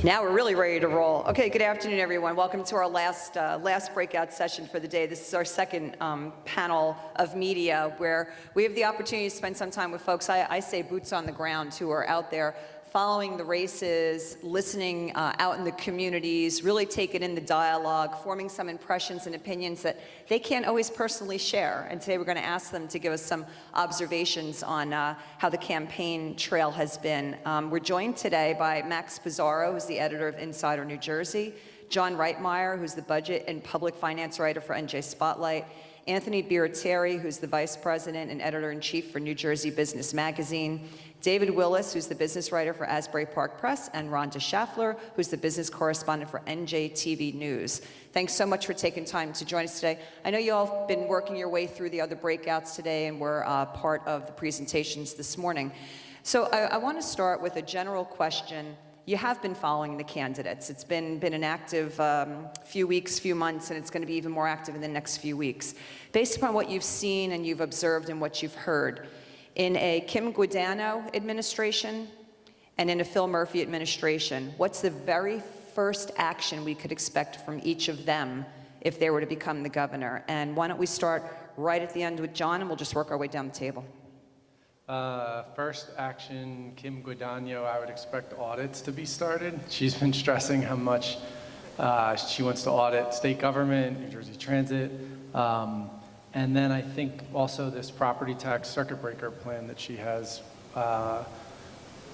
Now we're really ready to roll. Okay, good afternoon, everyone. Welcome to our last breakout session for the day. This is our second panel of media where we have the opportunity to spend some time with folks, I say boots on the ground, who are out there following the races, listening out in the communities, really taking in the dialogue, forming some impressions and opinions that they can't always personally share. And today we're going to ask them to give us some observations on how the campaign trail has been. We're joined today by Max Pizarro, who's the editor of Insider New Jersey, John Reitmeyer, who's the budget and public finance writer for NJ Spotlight, Anthony Biratieri, who's the vice president and editor-in-chief for New Jersey Business Magazine, David Willis, who's the business writer for Asbury Park Press, and Rhonda Schaffler, who's the business correspondent for NJTV News. Thanks so much for taking time to join us today. I know you all have been working your way through the other breakouts today and were part of the presentations this morning. So I want to start with a general question. You have been following the candidates. It's been an active few weeks, few months, and it's going to be even more active in the next few weeks. Based upon what you've seen and you've observed and what you've heard, in a Kim Guadagno administration and in a Phil Murphy administration, what's the very first action we could expect from each of them if they were to become the governor? And why don't we start right at the end with John, and we'll just work our way down the table. First action, Kim Guadagno, I would expect audits to be started. She's been stressing how much she wants to audit state government, New Jersey Transit, and then I think also this property tax circuit breaker plan that she has,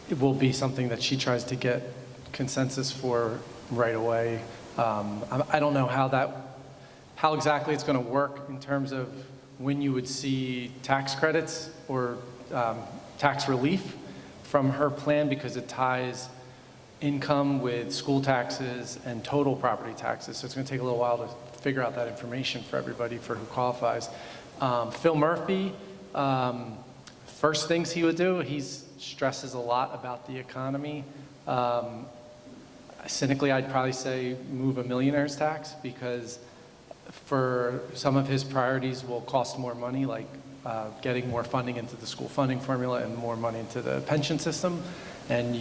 it will be something that she tries to get consensus for right away. I don't know how exactly it's going to work in terms of when you would see tax credits or tax relief from her plan, because it ties income with school taxes and total property taxes. So it's going to take a little while to figure out that information for everybody for who qualifies. Phil Murphy, first things he would do, he stresses a lot about the economy. Cynically, I'd probably say move a millionaire's tax, because for some of his priorities will cost more money, like getting more funding into the school funding formula and more money into the pension system. And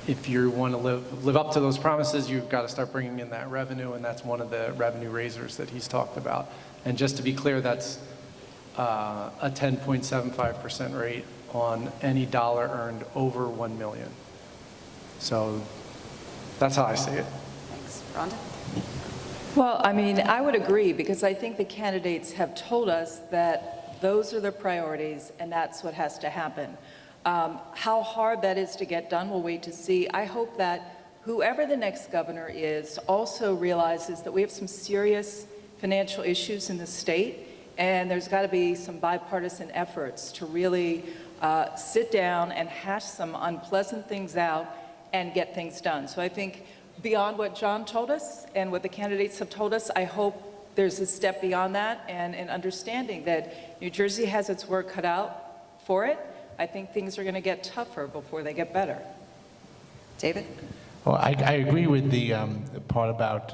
if you want to live up to those promises, you've got to start bringing in that revenue, and that's one of the revenue raisers that he's talked about. And just to be clear, that's a 10.75% rate on any dollar earned over $1 million. So that's how I see it. Thanks. Rhonda? Well, I mean, I would agree, because I think the candidates have told us that those are their priorities and that's what has to happen. How hard that is to get done, we'll wait to see. I hope that whoever the next governor is also realizes that we have some serious financial issues in the state, and there's got to be some bipartisan efforts to really sit down and hash some unpleasant things out and get things done. So I think beyond what John told us and what the candidates have told us, I hope there's a step beyond that, and an understanding that New Jersey has its work cut out for it. I think things are going to get tougher before they get better. David? Well, I agree with the part about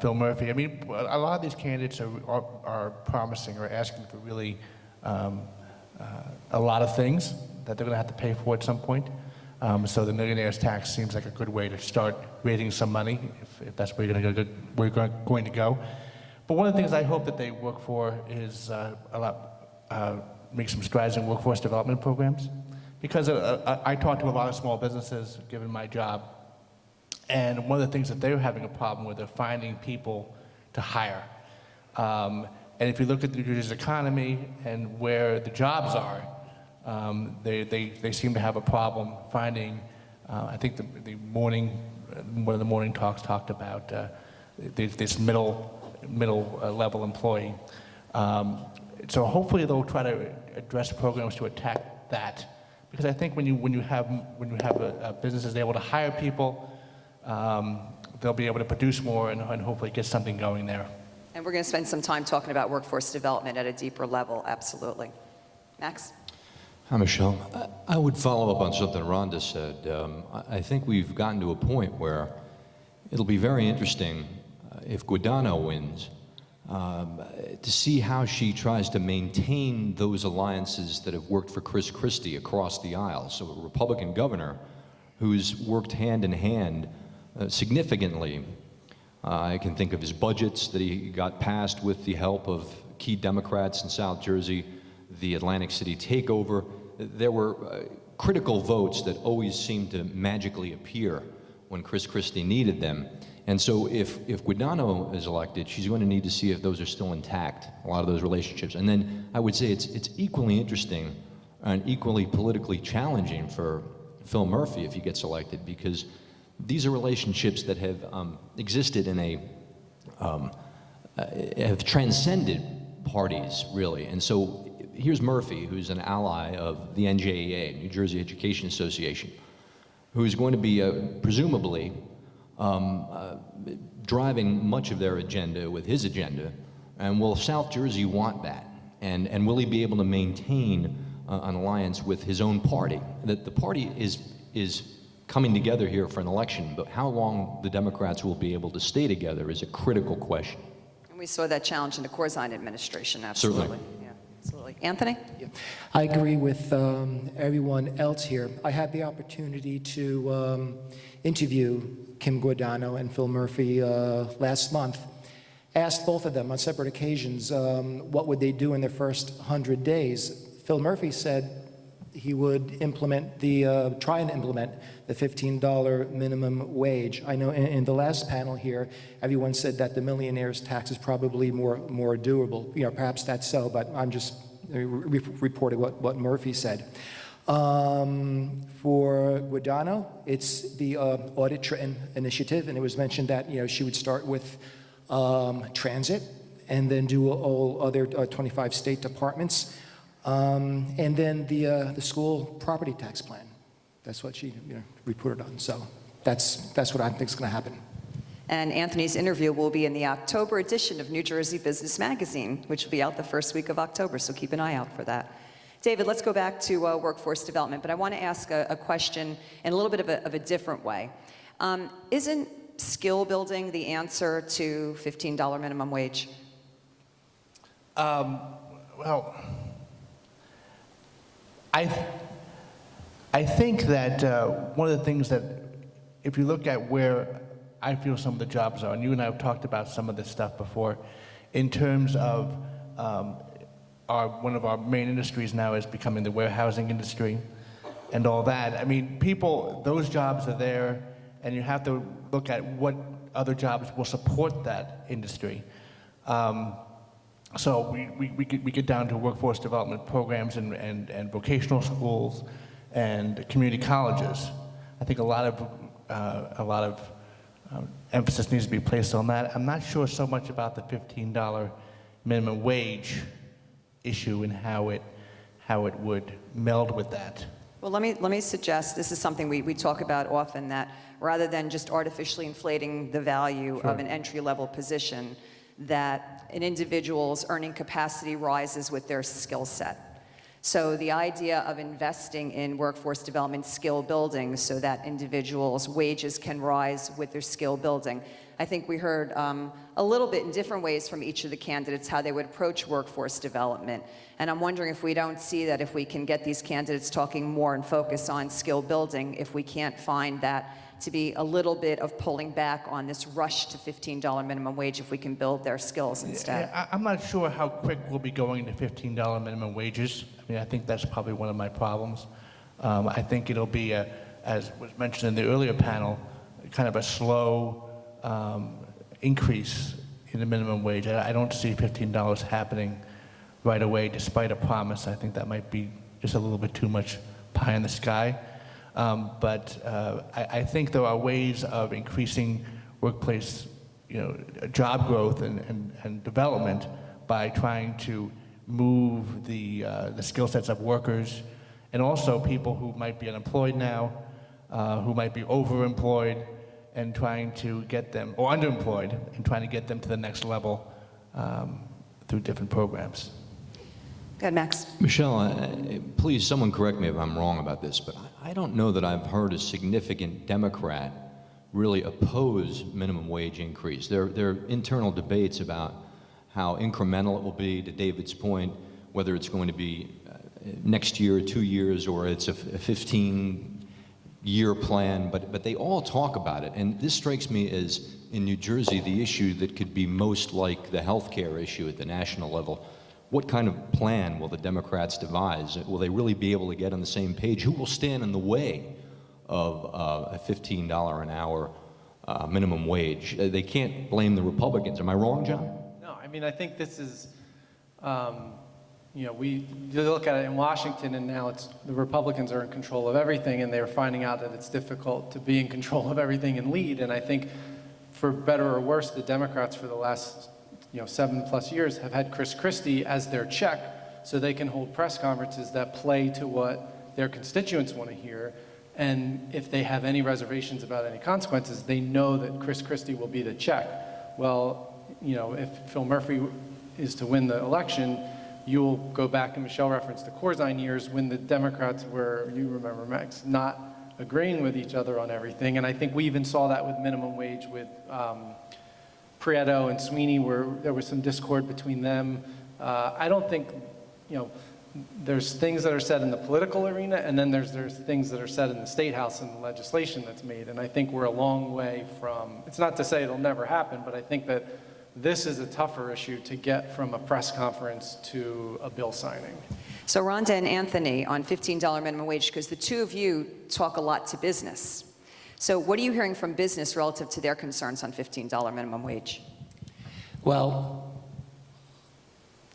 Phil Murphy. I mean, a lot of these candidates are promising or asking for really a lot of things that they're going to have to pay for at some point. So the millionaire's tax seems like a good way to start raising some money, if that's where we're going to go. But one of the things I hope that they work for is make some strides in workforce development programs. Because I talk to a lot of small businesses, given my job, and one of the things that they're having a problem with are finding people to hire. And if you look at the New Jersey's economy and where the jobs are, they seem to have a problem finding. I think one of the morning talks talked about this middle level employee. So hopefully they'll try to address programs to attack that, because I think when you have businesses able to hire people, they'll be able to produce more and hopefully get something going there. And we're going to spend some time talking about workforce development at a deeper level, absolutely. Max? Hi, Michele. I would follow up on something Rhonda said. I think we've gotten to a point where it'll be very interesting if Guadagno wins, to see how she tries to maintain those alliances that have worked for Chris Christie across the aisle. So a Republican governor who's worked hand in hand significantly. I can think of his budgets that he got passed with the help of key Democrats in South Jersey, the Atlantic City takeover. There were critical votes that always seemed to magically appear when Chris Christie needed them. And so if Guadagno is elected, she's going to need to see if those are still intact, a lot of those relationships. And then I would say it's equally interesting and equally politically challenging for Phil Murphy if he gets elected, because these are relationships that have existed in have transcended parties, really. And so here's Murphy, who's an ally of the NJBIA, New Jersey Education Association, who's going to be presumably driving much of their agenda with his agenda. And will South Jersey want that? And will he be able to maintain an alliance with his own party? That the party is coming together here for an election, but how long the Democrats will be able to stay together is a critical question. And we saw that challenge in the Corzine administration, absolutely. Certainly. Yeah, absolutely. Anthony? Yeah. I agree with everyone else here. I had the opportunity to interview Kim Guadagno and Phil Murphy last month. Asked both of them on separate occasions what would they do in their first 100 days. Phil Murphy said he would try and implement the $15 minimum wage. I know in the last panel here, everyone said that the millionaire's tax is probably more doable. You know, perhaps that's so, but I'm just reporting what Murphy said. For Guadagno, it's the Audit Trenton initiative, and it was mentioned that she would start with transit and then do all other 25 state departments. And then the school property tax plan. That's what she reported on. So that's what I think is going to happen. And Anthony's interview will be in the October edition of New Jersey Business Magazine, which will be out the first week of October, so keep an eye out for that. David, let's go back to workforce development, but I want to ask a question in a little bit of a different way. Isn't skill building the answer to $15 minimum wage? Well, I think that one of the things that, if you look at where I feel some of the jobs are, and you and I have talked about some of this stuff before, in terms of one of our main industries now is becoming the warehousing industry and all that. I mean, those jobs are there, and you have to look at what other jobs will support that industry. So we get down to workforce development programs and vocational schools and community colleges. I think a lot of emphasis needs to be placed on that. I'm not sure so much about the $15 minimum wage issue and how it would meld with that. Well, let me suggest, this is something we talk about often, that rather than just artificially inflating the value of an entry-level position, that an individual's earning capacity rises with their skill set. So the idea of investing in workforce development skill building so that individuals' wages can rise with their skill building. I think we heard a little bit in different ways from each of the candidates how they would approach workforce development. And I'm wondering if we don't see that if we can get these candidates talking more and focus on skill building, if we can't find that to be a little bit of pulling back on this rush to $15 minimum wage if we can build their skills instead. Yeah, I'm not sure how quick we'll be going to $15 minimum wages. I mean, I think that's probably one of my problems. I think it'll be, as was mentioned in the earlier panel, kind of a slow increase in the minimum wage. I don't see $15 happening right away, despite a promise. I think that might be just a little bit too much pie in the sky. But I think there are ways of increasing workplace, job growth and development by trying to move the skill sets of workers, and also people who might be unemployed now, who might be overemployed, and trying to get them, or underemployed, and trying to get them to the next level through different programs. Go ahead, Max. Michele, please, someone correct me if I'm wrong about this, but I don't know that I've heard a significant Democrat really oppose minimum wage increase. There are internal debates about how incremental it will be, to David's point, whether it's going to be next year, 2 years, or it's a 15 year plan, but they all talk about it. And this strikes me as, in New Jersey, the issue that could be most like the healthcare issue at the national level. What kind of plan will the Democrats devise? Will they really be able to get on the same page? Who will stand in the way of a $15 an hour minimum wage? They can't blame the Republicans. Am I wrong, John? No, I mean, I think this is, you look at it in Washington, and now the Republicans are in control of everything, and they're finding out that it's difficult to be in control of everything and lead. And I think, for better or worse, the Democrats for the last 7+ years have had Chris Christie as their check, so they can hold press conferences that play to what their constituents want to hear. And if they have any reservations about any consequences, they know that Chris Christie will be the check. Well, if Phil Murphy is to win the election, you'll go back, and Michele referenced the Corzine years when the Democrats were, you remember, Max, not agreeing with each other on everything. And I think we even saw that with minimum wage with Prieto and Sweeney, where there was some discord between them. I don't think, there's things that are said in the political arena, and then there's things that are said in the State House and the legislation that's made. And I think we're a long way from, it's not to say it'll never happen, but I think that this is a tougher issue to get from a press conference to a bill signing. So Rhonda and Anthony on $15 minimum wage, because the two of you talk a lot to business. So what are you hearing from business relative to their concerns on $15 minimum wage? Well,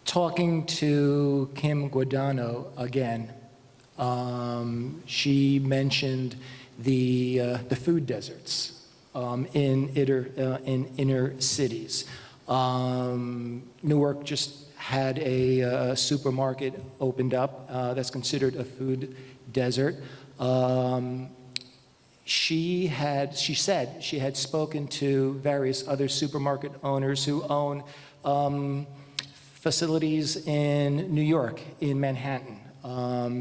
talking to Kim Guadagno again, she mentioned the food deserts in inner cities. Newark just had a supermarket opened up that's considered a food desert. She said she had spoken to various other supermarket owners who own facilities in New York, in Manhattan.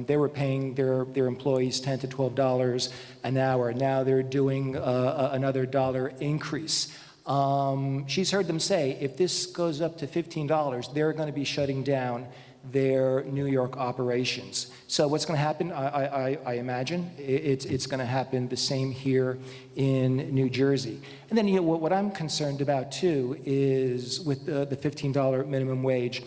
They were paying their employees $10 to $12 an hour. Now they're doing another $1 increase. She's heard them say, if this goes up to $15, they're going to be shutting down their New York operations. So what's going to happen? I imagine it's going to happen the same here in New Jersey. And then what I'm concerned about too is with the $15 minimum wage.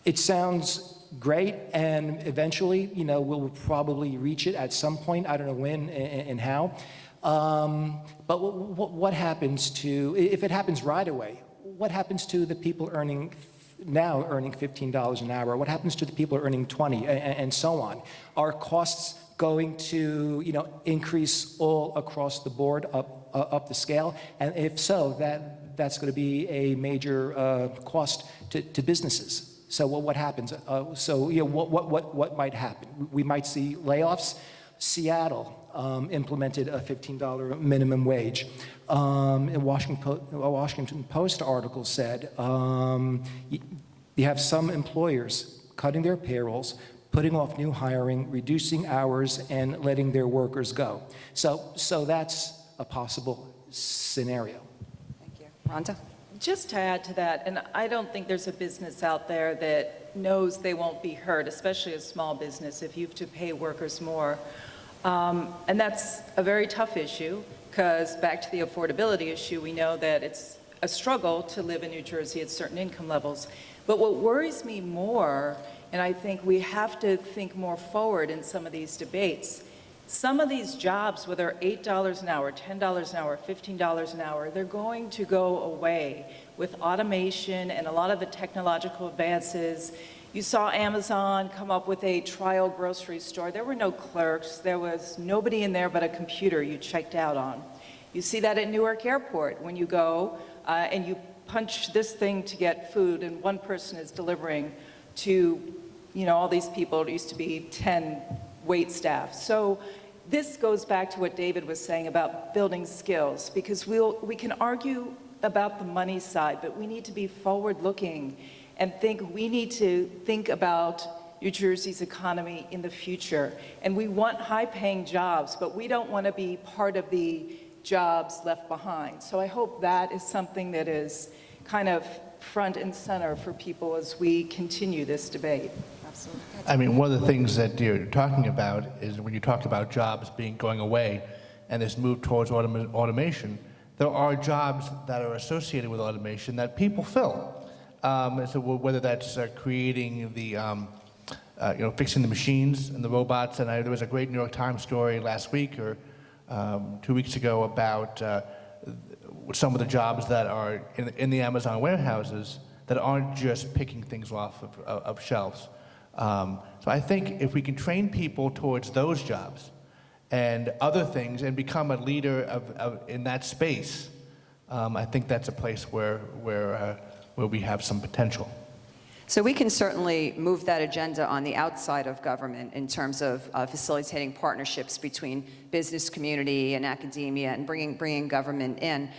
It sounds great, and eventually, we'll probably reach it at some point. I don't know when and how. But what happens to, if it happens right away, what happens to the people now earning $15 an hour? What happens to the people earning $20 and so on? Are costs going to, increase all across the board, up the scale? And if so, that's going to be a major cost to businesses. So what happens? What might happen? We might see layoffs. Seattle implemented a $15 minimum wage. A Washington Post article said you have some employers cutting their payrolls, putting off new hiring, reducing hours, and letting their workers go. So that's a possible scenario. Thank you. Rhonda? Just to add to that, and I don't think there's a business out there that knows they won't be hurt, especially a small business, if you have to pay workers more. And that's a very tough issue, because back to the affordability issue, we know that it's a struggle to live in New Jersey at certain income levels. But what worries me more, and I think we have to think more forward in some of these debates, some of these jobs, whether $8 an hour, $10 an hour, $15 an hour, they're going to go away with automation and a lot of the technological advances. You saw Amazon come up with a trial grocery store. There were no clerks. There was nobody in there but a computer you checked out on. You see that at Newark Airport when you go and you punch this thing to get food, and one person is delivering to, all these people. It used to be 10 wait staff. So this goes back to what David was saying about building skills, because we can argue about the money side, but we need to be forward-looking and we need to think about New Jersey's economy in the future. And we want high-paying jobs, but we don't want to be part of the jobs left behind. So I hope that is something that is kind of front and center for people as we continue this debate. Absolutely. I mean, one of the things that you're talking about is when you talk about jobs going away and this move towards automation, there are jobs that are associated with automation that people fill. So whether that's creating the, fixing the machines and the robots, and there was a great New York Times story last week or 2 weeks ago about some of the jobs that are in the Amazon warehouses that aren't just picking things off of shelves. So I think if we can train people towards those jobs and other things and become a leader in that space, I think that's a place where we have some potential. So we can certainly move that agenda on the outside of government in terms of facilitating partnerships between business community and academia and bringing government in.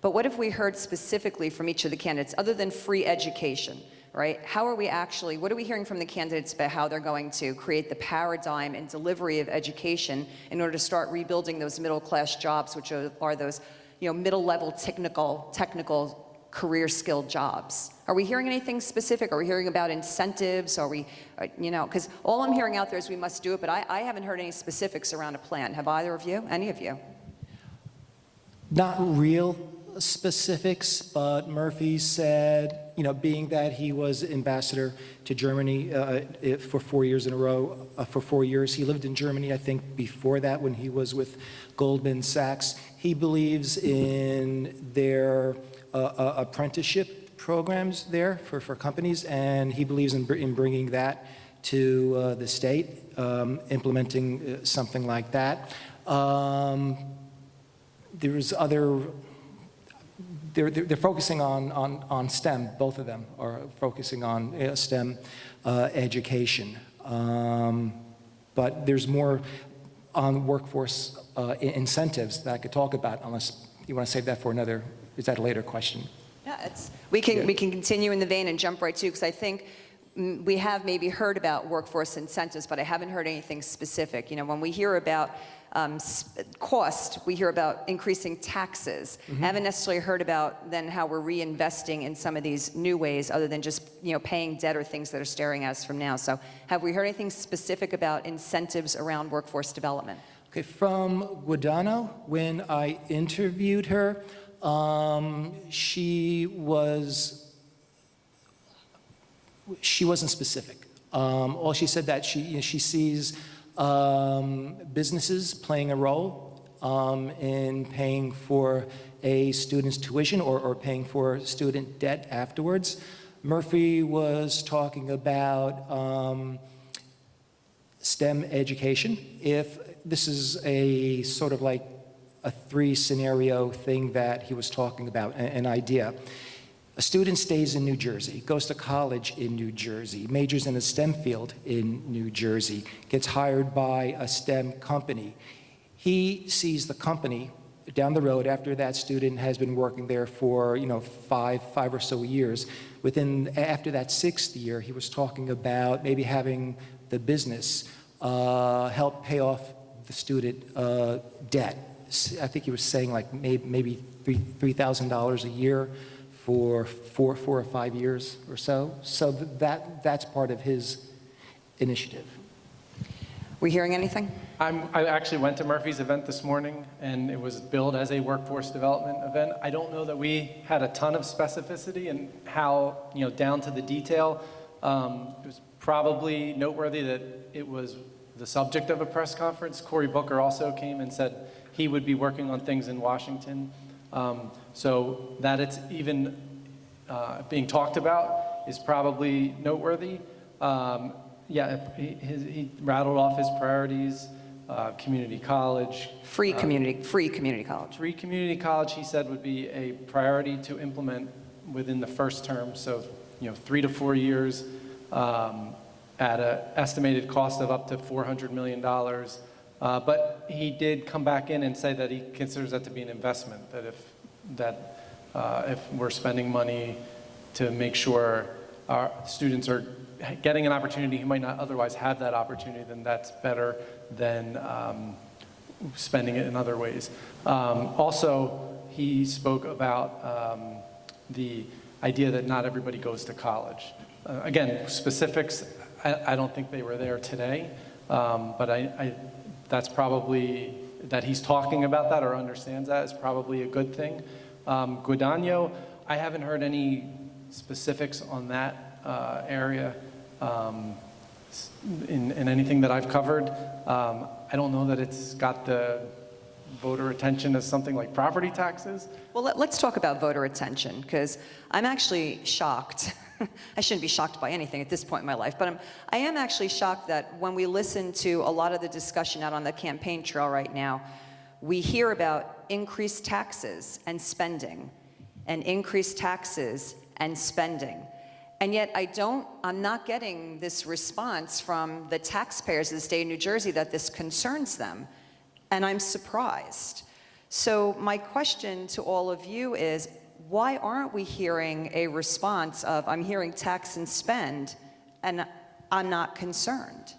But what have we heard specifically from each of the candidates, other than free education, right? What are we hearing from the candidates about how they're going to create the paradigm and delivery of education in order to start rebuilding those middle-class jobs, which are those, middle-level technical career skilled jobs? Are we hearing anything specific? Are we hearing about incentives? Are we, because all I'm hearing out there is we must do it, but I haven't heard any specifics around a plan. Have either of you? Any of you? Not real specifics, but Murphy said, being that he was ambassador to Germany for 4 years in a row, for 4 years, he lived in Germany, I think, before that when he was with Goldman Sachs. He believes in their apprenticeship programs there for companies, and he believes in bringing that to the state, implementing something like that. There's other. They're focusing on STEM. Both of them are focusing on STEM education. But there's more on workforce incentives that I could talk about, unless you want to save that for another. Is that a later question? Yeah, we can continue in the vein and jump right to, because I think we have maybe heard about workforce incentives, but I haven't heard anything specific. When we hear about cost, we hear about increasing taxes. I haven't necessarily heard about then how we're reinvesting in some of these new ways other than just paying debt or things that are staring at us from now. So have we heard anything specific about incentives around workforce development? Okay, from Guadagno, when I interviewed her, she wasn't specific. All she said that she sees businesses playing a role in paying for a student's tuition or paying for student debt afterwards. Murphy was talking about STEM education. If this is a sort of like a 3-scenario thing that he was talking about, an idea. A student stays in New Jersey, goes to college in New Jersey, majors in a STEM field in New Jersey, gets hired by a STEM company. He sees the company down the road after that student has been working there for, five or so years. After that 6th year, he was talking about maybe having the business help pay off the student debt. I think he was saying like maybe $3,000 a year for 4 or 5 years or so. So that's part of his initiative. We hearing anything? I actually went to Murphy's event this morning, and it was billed as a workforce development event. I don't know that we had a ton of specificity and how, down to the detail. It was probably noteworthy that it was the subject of a press conference. Cory Booker also came and said he would be working on things in Washington. So that it's even being talked about is probably noteworthy. He rattled off his priorities: community college, Free community college. Free community college, he said, would be a priority to implement within the first term. So, 3 to 4 years at an estimated cost of up to $400 million. But he did come back in and say that he considers that to be an investment, that if we're spending money to make sure our students are getting an opportunity who might not otherwise have that opportunity, then that's better than spending it in other ways. Also, he spoke about the idea that not everybody goes to college. Again, specifics, I don't think they were there today, but that's probably, that he's talking about that or understands that is probably a good thing. Guadagno, I haven't heard any specifics on that area in anything that I've covered. I don't know that it's got the voter attention as something like property taxes. Well, let's talk about voter attention, because I'm actually shocked. I shouldn't be shocked by anything at this point in my life, but I am actually shocked that when we listen to a lot of the discussion out on the campaign trail right now, we hear about increased taxes and spending, and increased taxes and spending. And yet I'm not getting this response from the taxpayers of the state of New Jersey that this concerns them. And I'm surprised. So my question to all of you is, why aren't we hearing a response of, I'm hearing tax and spend, and I'm not concerned?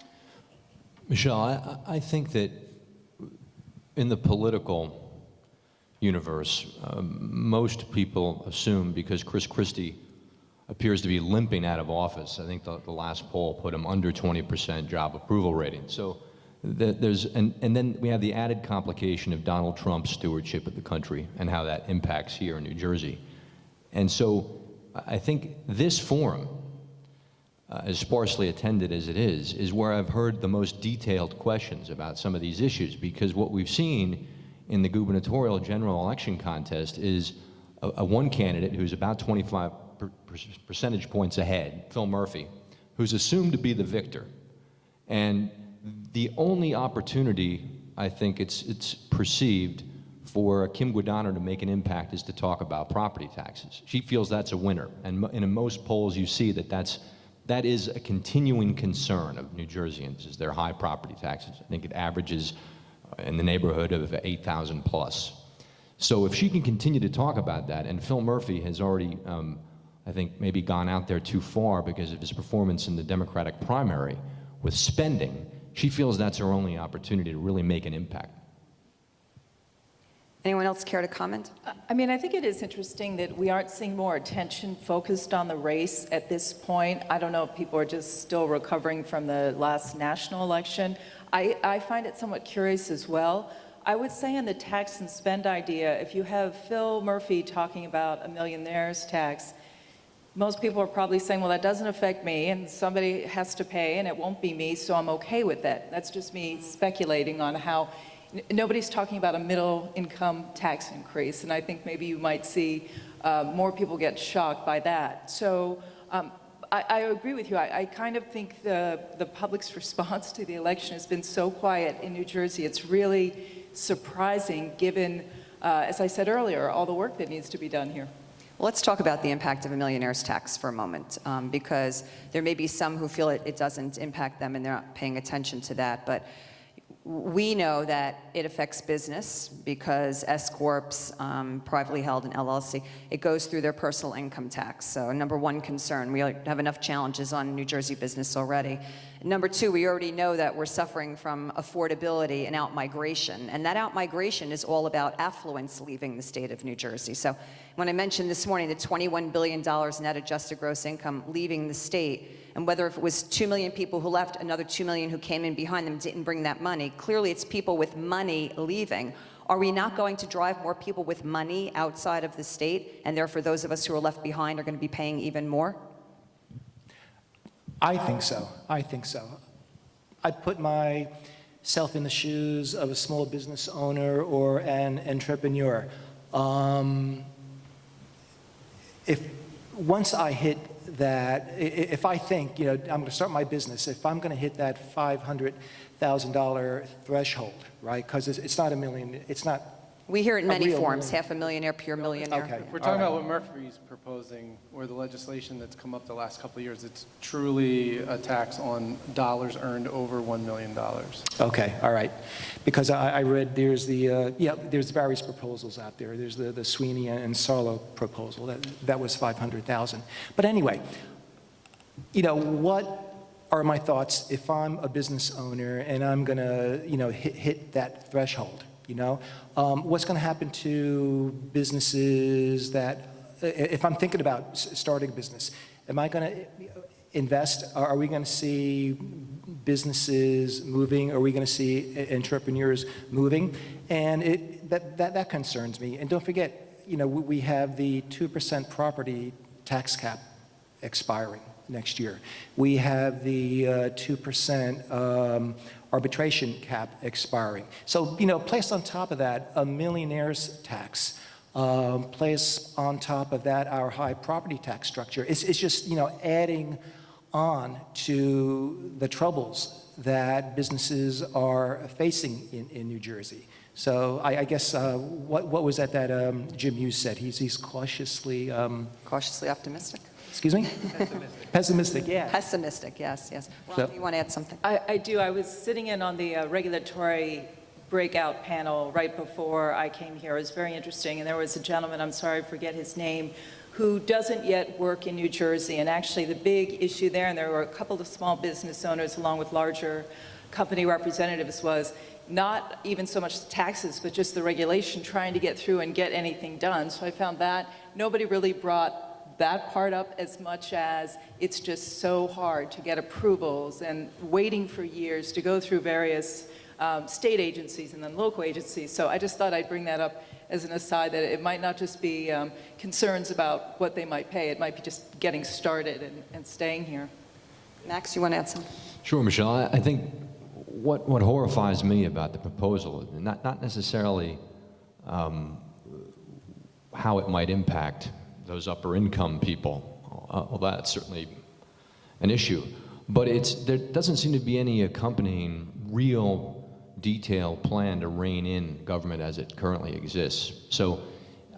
Michele, I think that in the political universe, most people assume because Chris Christie appears to be limping out of office, I think the last poll put him under 20% job approval rating. So and then we have the added complication of Donald Trump's stewardship of the country and how that impacts here in New Jersey. And so I think this forum, as sparsely attended as it is where I've heard the most detailed questions about some of these issues, because what we've seen in the gubernatorial general election contest is a one candidate who's about 25 percentage points ahead, Phil Murphy, who's assumed to be the victor. And the only opportunity, I think it's perceived, for Kim Guadagno to make an impact is to talk about property taxes. She feels that's a winner. And in most polls you see that is a continuing concern of New Jerseyans, is their high property taxes. I think it averages in the neighborhood of 8,000 plus. So if she can continue to talk about that, and Phil Murphy has already, I think, maybe gone out there too far because of his performance in the Democratic primary with spending, she feels that's her only opportunity to really make an impact. Anyone else care to comment? I mean, I think it is interesting that we aren't seeing more attention focused on the race at this point. I don't know if people are just still recovering from the last national election. I find it somewhat curious as well. I would say in the tax and spend idea, if you have Phil Murphy talking about a millionaire's tax, most people are probably saying, well, that doesn't affect me, and somebody has to pay, and it won't be me, so I'm okay with that. That's just me speculating on how nobody's talking about a middle income tax increase, and I think maybe you might see more people get shocked by that. So I agree with you. I kind of think the public's response to the election has been so quiet in New Jersey. It's really surprising given, as I said earlier, all the work that needs to be done here. Let's talk about the impact of a millionaire's tax for a moment, because there may be some who feel it doesn't impact them and they're not paying attention to that. But we know that it affects business because S-corps, privately held and LLC, it goes through their personal income tax. So number one concern, we have enough challenges on New Jersey business already. Number two, we already know that we're suffering from affordability and out-migration. And that out-migration is all about affluence leaving the state of New Jersey. So when I mentioned this morning the $21 billion net adjusted gross income leaving the state, and whether if it was 2 million people who left, another 2 million who came in behind them didn't bring that money, clearly it's people with money leaving. Are we not going to drive more people with money outside of the state, and therefore those of us who are left behind are going to be paying even more? I think so. I think so. I put myself in the shoes of a small business owner or an entrepreneur. If once I hit that, if I think, I'm going to start my business, if I'm going to hit that $500,000 threshold, right? Because it's not a million, it's not. We hear it in many real forms, millionaire. half a millionaire, pure millionaire. Okay. We're talking about what Murphy's proposing, or the legislation that's come up the last couple of years. It's truly a tax on dollars earned over $1 million. Okay, all right. Because I read there's there's various proposals out there. There's the Sweeney and Sarlo proposal. That was 500,000. But anyway, what are my thoughts if I'm a business owner and I'm going to, hit that threshold? What's going to happen to businesses that, if I'm thinking about starting a business, am I going to, invest? Are we going to see businesses moving? Are we going to see entrepreneurs moving? And that concerns me. And don't forget, we have the 2% property tax cap expiring next year. We have the 2% arbitration cap expiring. So, placed on top of that, a millionaire's tax. Place on top of that our high property tax structure. It's just, adding on to the troubles that businesses are facing in New Jersey. So I guess, what was that Jim Hughes said? He's cautiously... Cautiously optimistic? Excuse me? Pessimistic, yeah. Pessimistic, yes. Ron, So- you want to add something? I do. I was sitting in on the regulatory breakout panel right before I came here. It was very interesting. And there was a gentleman, I'm sorry, I forget his name, who doesn't yet work in New Jersey. And actually the big issue there, and there were a couple of small business owners along with larger company representatives, was not even so much taxes, but just the regulation, trying to get through and get anything done. So I found that nobody really brought that part up as much as it's just so hard to get approvals and waiting for years to go through various state agencies and then local agencies. So I just thought I'd bring that up as an aside, that it might not just be concerns about what they might pay, it might be just getting started and staying here. Max, you want to add something? Sure, Michelle. I think what horrifies me about the proposal, not necessarily how it might impact those upper income people, well, that's certainly an issue, but there doesn't seem to be any accompanying real detailed plan to rein in government as it currently exists. So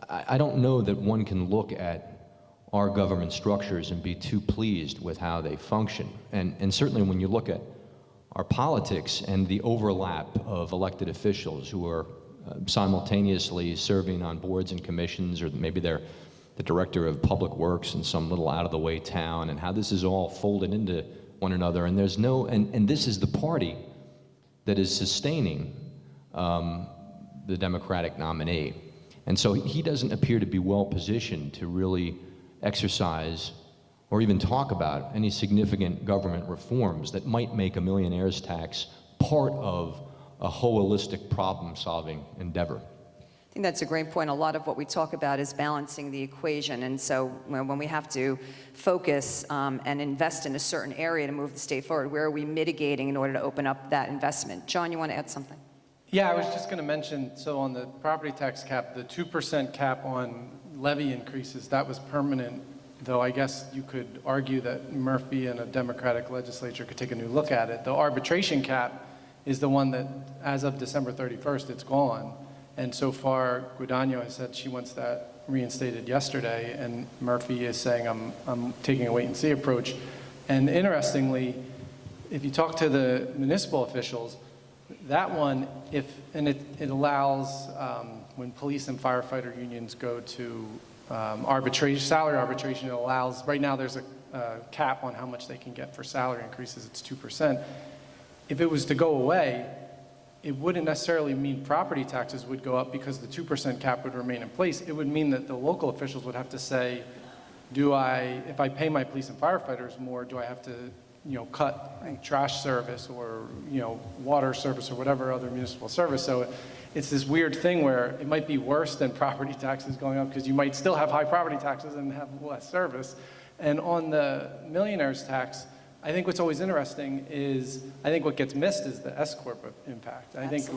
I don't know that one can look at our government structures and be too pleased with how they function. And certainly when you look at our politics and the overlap of elected officials who are simultaneously serving on boards and commissions, or maybe they're the director of public works in some little out-of-the-way town, and how this is all folded into one another, and there's no, and this is the party that is sustaining the Democratic nominee. And so he doesn't appear to be well positioned to really exercise or even talk about any significant government reforms that might make a millionaire's tax part of a holistic problem-solving endeavor. I think that's a great point. A lot of what we talk about is balancing the equation. And so when we have to focus and invest in a certain area to move the state forward, where are we mitigating in order to open up that investment? John, you want to add something? Yeah, I was just going to mention, so on the property tax cap, the 2% cap on levy increases, that was permanent, though I guess you could argue that Murphy and a Democratic legislature could take a new look at it. The arbitration cap is the one that, as of December 31st, it's gone. And so far, Guadagno has said she wants that reinstated yesterday, and Murphy is saying, I'm taking a wait-and-see approach. And interestingly, if you talk to the municipal officials, that one, it allows, when police and firefighter unions go to arbitration, salary arbitration, it allows, right now there's a cap on how much they can get for salary increases, it's 2%. If it was to go away, it wouldn't necessarily mean property taxes would go up because the 2% cap would remain in place. It would mean that the local officials would have to say, if I pay my police and firefighters more, do I have to, cut trash service or, water service or whatever other municipal service? So it's this weird thing where it might be worse than property taxes going up because you might still have high property taxes and have less service. And on the millionaire's tax, I think what's always interesting is, I think what gets missed is the S-Corp impact. I think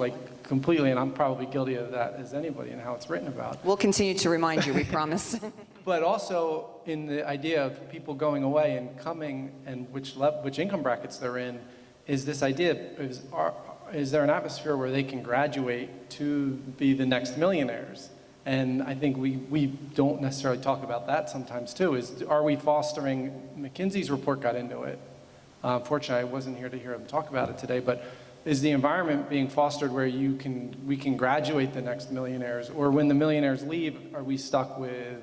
completely, and I'm probably guilty of that as anybody in how it's written about. We'll continue to remind you, we promise. But also in the idea of people going away and coming and which income brackets they're in, is this idea, is there an atmosphere where they can graduate to be the next millionaires? And I think we don't necessarily talk about that sometimes too, are we fostering, McKinsey's report got into it. Fortunately, I wasn't here to hear them talk about it today, but is the environment being fostered where we can graduate the next millionaires, or when the millionaires leave, are we stuck with,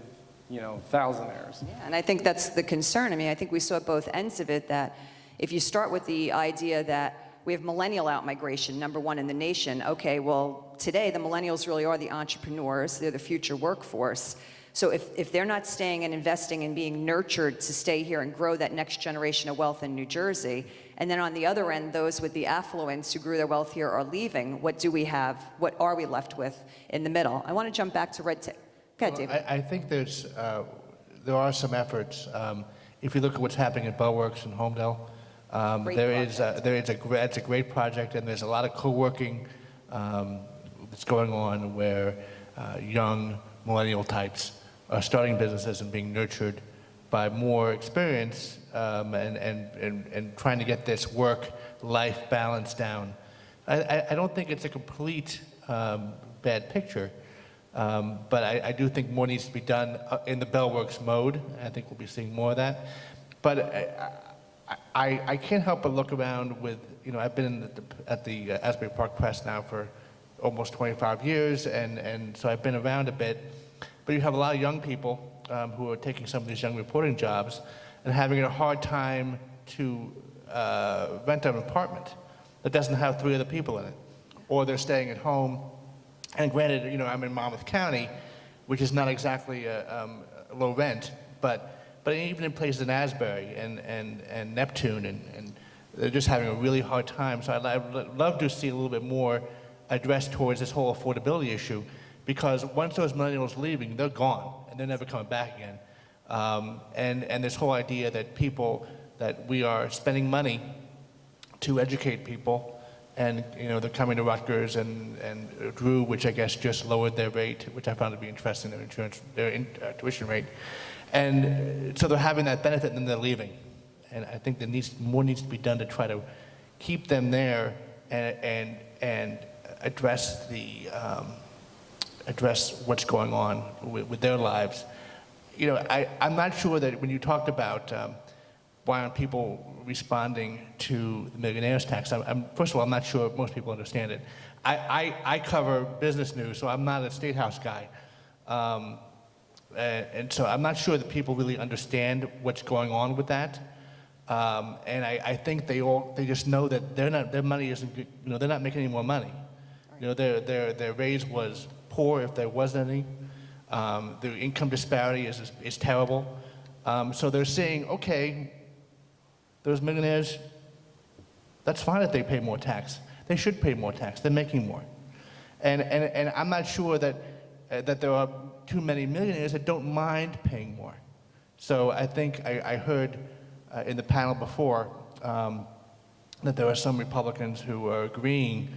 thousandaires? Yeah, and I think that's the concern. I mean, I think we saw at both ends of it that if you start with the idea that we have millennial outmigration, #1 in the nation, okay, well, today the millennials really are the entrepreneurs, they're the future workforce. So if they're not staying and investing and being nurtured to stay here and grow that next generation of wealth in New Jersey, and then on the other end, those with the affluence who grew their wealth here are leaving, what do we have? What are we left with in the middle? I want to jump back to red tape. Go ahead, David. I think there are some efforts. If you look at what's happening at Bellworks and Homedale, it's a great project, and there's a lot of co-working that's going on where young millennial types are starting businesses and being nurtured by more experience and trying to get this work-life balance down. I don't think it's a complete bad picture, but I do think more needs to be done in the Bellworks mode. I think we'll be seeing more of that. But I can't help but look around with, I've been at the Asbury Park Press now for almost 25 years, and so I've been around a bit. But you have a lot of young people who are taking some of these young reporting jobs and having a hard time to rent an apartment that doesn't have 3 other people in it, or they're staying at home. And granted, I'm in Monmouth County, which is not exactly a low rent, but even in places in Asbury and Neptune, and they're just having a really hard time. So I'd love to see a little bit more addressed towards this whole affordability issue, because once those millennials leaving, they're gone, and they're never coming back again. And this whole idea that we are spending money to educate people, and they're coming to Rutgers and Drew, which I guess just lowered their rate, which I found to be interesting, their tuition rate. And so they're having that benefit, and then they're leaving. And I think more needs to be done to try to keep them there and address what's going on with their lives. I'm not sure that when you talked about why aren't people responding to the millionaires tax, first of all, I'm not sure most people understand it. I cover business news, so I'm not a State House guy. And so I'm not sure that people really understand what's going on with that. And I think they just know that their money isn't good, they're not making any more money. Their raise was poor, if there was any. The income disparity is terrible. So they're saying, okay, those millionaires, that's fine if they pay more tax. They should pay more tax. They're making more. And I'm not sure that there are too many millionaires that don't mind paying more. So I think I heard in the panel before that there are some Republicans who are agreeing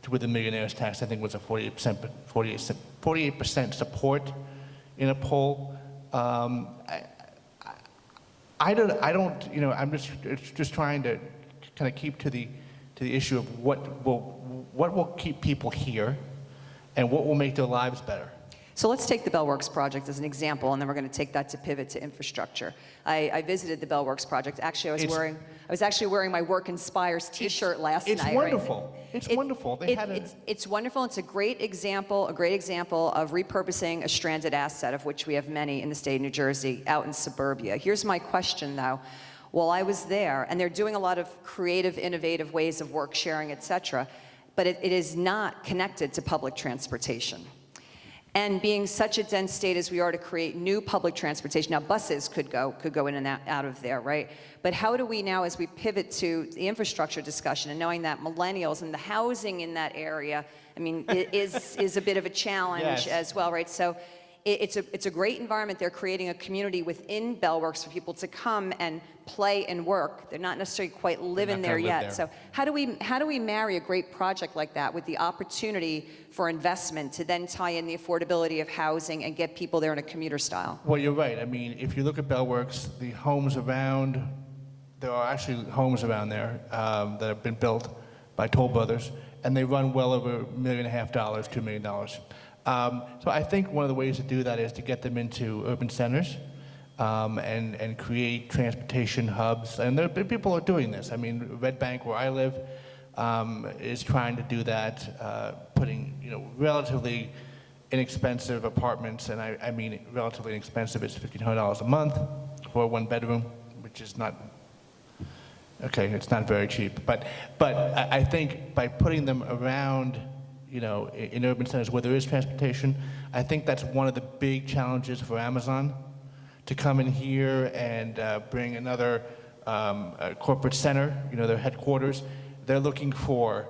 with the millionaires tax. I think it was a 48% support in a poll. I'm just trying to kind of keep to the issue of what will keep people here and what will make their lives better. So let's take the Bellworks project as an example, and then we're going to take that to pivot to infrastructure. I visited the Bellworks project. Actually, I was actually wearing my Work Inspires T-shirt last night. It's wonderful. Right? It's wonderful. It's wonderful. It's a great example of repurposing a stranded asset, of which we have many in the state of New Jersey, out in suburbia. Here's my question, though. While I was there, and they're doing a lot of creative, innovative ways of work sharing, et cetera, but it is not connected to public transportation. And being such a dense state as we are to create new public transportation, now buses could go in and out of there, right? But how do we now, as we pivot to the infrastructure discussion, and knowing that millennials and the housing in that area, is a bit of a challenge as well, right? So it's a great environment. They're creating a community within Bellworks for people to come and play and work. They're not necessarily quite living there yet. So how do we marry a great project like that with the opportunity for investment to then tie in the affordability of housing and get people there in a commuter style? Well, you're right. If you look at Bellworks, there are actually homes around there that have been built by Toll Brothers, and they run well over $1.5 million, $2 million. So I think one of the ways to do that is to get them into urban centers and create transportation hubs. And people are doing this. Red Bank, where I live, is trying to do that, putting relatively inexpensive apartments, and I mean relatively inexpensive. It's $1,500 a month for a 1-bedroom, which is not okay. It's not very cheap, but I think by putting them around in urban centers where there is transportation. I think that's one of the big challenges for Amazon, to come in here and bring another corporate center, their headquarters. They're looking for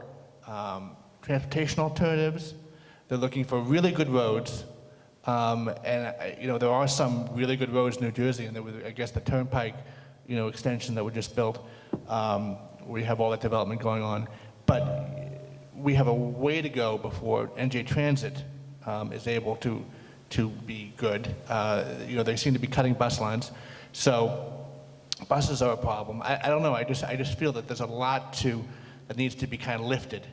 transportation alternatives. They're looking for really good roads. There are some really good roads in New Jersey, and there was, I guess, the Turnpike, extension that we just built. We have all that development going on. But we have a way to go before NJ Transit is able to be good. They seem to be cutting bus lines. So buses are a problem. I don't know, I just feel that there's a lot that needs to be kind of lifted.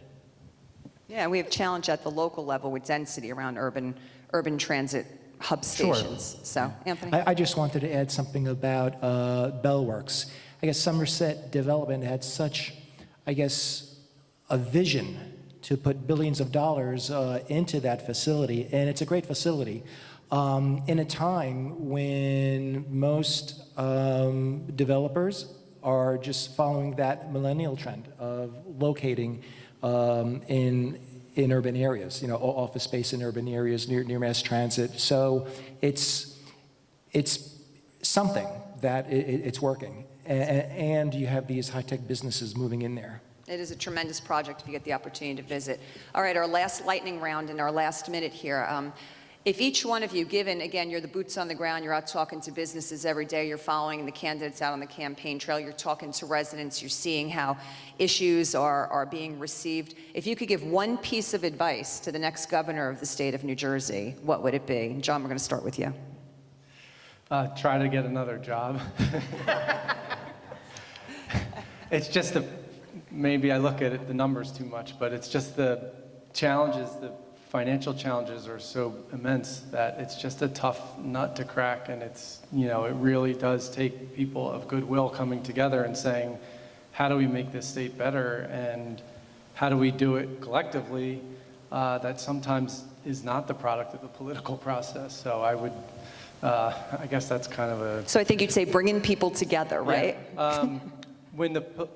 Yeah, we have challenge at the local level with density around urban transit hub Sure. stations. So, Anthony? I just wanted to add something about Bellworks. I guess Somerset Development had such, a vision to put billions of dollars into that facility, and it's a great facility. In a time when most developers are just following that millennial trend of locating in urban areas, office space in urban areas near mass transit. So it's something that it's working, and you have these high-tech businesses moving in there. It is a tremendous project if you get the opportunity to visit. All right, our last lightning round in our last minute here. If each one of you, given, again, you're the boots on the ground, you're out talking to businesses every day, you're following the candidates out on the campaign trail, you're talking to residents, you're seeing how issues are being received. If you could give one piece of advice to the next governor of the state of New Jersey, what would it be? John, we're going to start with you. Try to get another job. It's just maybe I look at the numbers too much, but it's just the challenges, the financial challenges are so immense that it's just a tough nut to crack, and it's, it really does take people of goodwill coming together and saying, how do we make this state better, and how do we do it collectively? That sometimes is not the product of the political process. So I guess that's kind of a... So I think you'd say bringing people together, right? Yeah.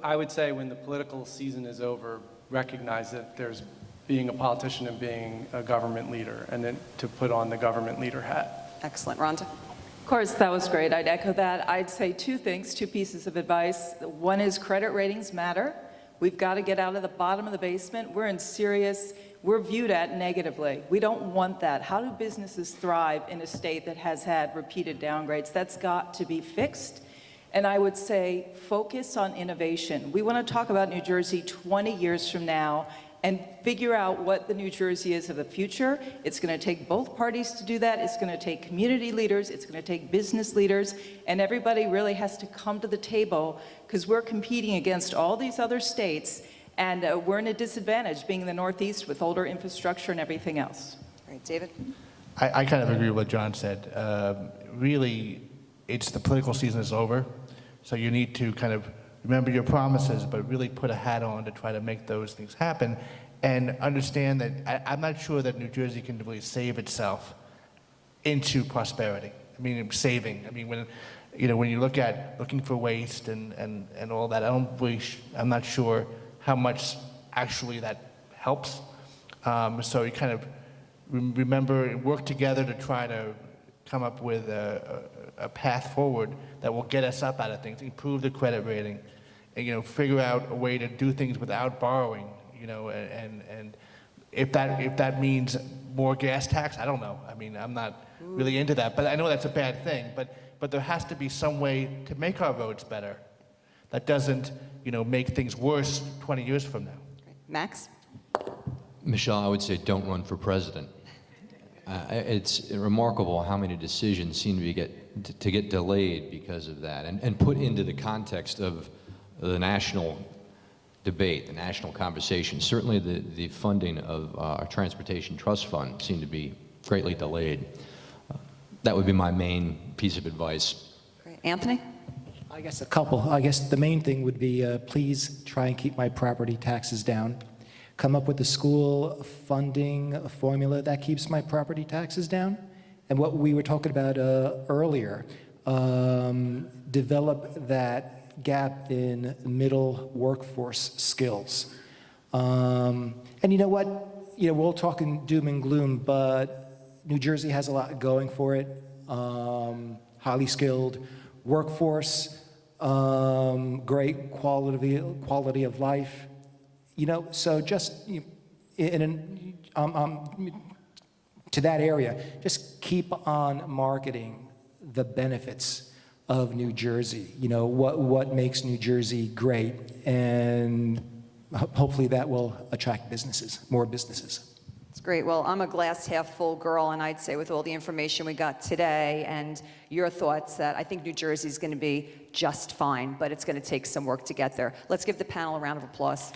I would say when the political season is over, recognize that there's being a politician and being a government leader, and then to put on the government leader hat. Excellent. Rhonda? Of course, that was great. I'd echo that. I'd say two pieces of advice. One is credit ratings matter. We've got to get out of the bottom of the basement. We're viewed at negatively. We don't want that. How do businesses thrive in a state that has had repeated downgrades? That's got to be fixed. And I would say focus on innovation. We want to talk about New Jersey 20 years from now and figure out what the New Jersey is of the future. It's going to take both parties to do that. It's going to take community leaders. It's going to take business leaders. And everybody really has to come to the table, because we're competing against all these other states, and we're in a disadvantage being in the Northeast with older infrastructure and everything else. All right, David? I kind of agree with what John said. Really, it's the political season is over, so you need to kind of remember your promises, but really put a hat on to try to make those things happen, and understand that I'm not sure that New Jersey can really save itself into prosperity. I mean, saving. I mean, when you look at looking for waste and all that, I'm not sure how much actually that helps. So you kind of remember and work together to try to come up with a path forward that will get us up out of things, improve the credit rating, and figure out a way to do things without borrowing, and if that means more gas tax, I don't know. I mean, I'm not really into that, but I know that's a bad thing. But there has to be some way to make our roads better that doesn't, make things worse 20 years from now. Max? Michele, I would say don't run for president. It's remarkable how many decisions seem to get delayed because of that, and put into the context of the national debate, the national conversation. Certainly the funding of our Transportation Trust Fund seemed to be greatly delayed. That would be my main piece of advice. Great. Anthony? I guess a couple. I guess the main thing would be please try and keep my property taxes down. Come up with a school funding formula that keeps my property taxes down. And what we were talking about earlier, develop that gap in middle workforce skills. And you know what? we're all talking doom and gloom, but New Jersey has a lot going for it. Highly skilled workforce, great quality of life. So just to that area, just keep on marketing the benefits of New Jersey. What makes New Jersey great, and hopefully that will attract more businesses. It's great. Well, I'm a glass half full girl, and I'd say with all the information we got today and your thoughts that I think New Jersey is going to be just fine, but it's going to take some work to get there. Let's give the panel a round of applause.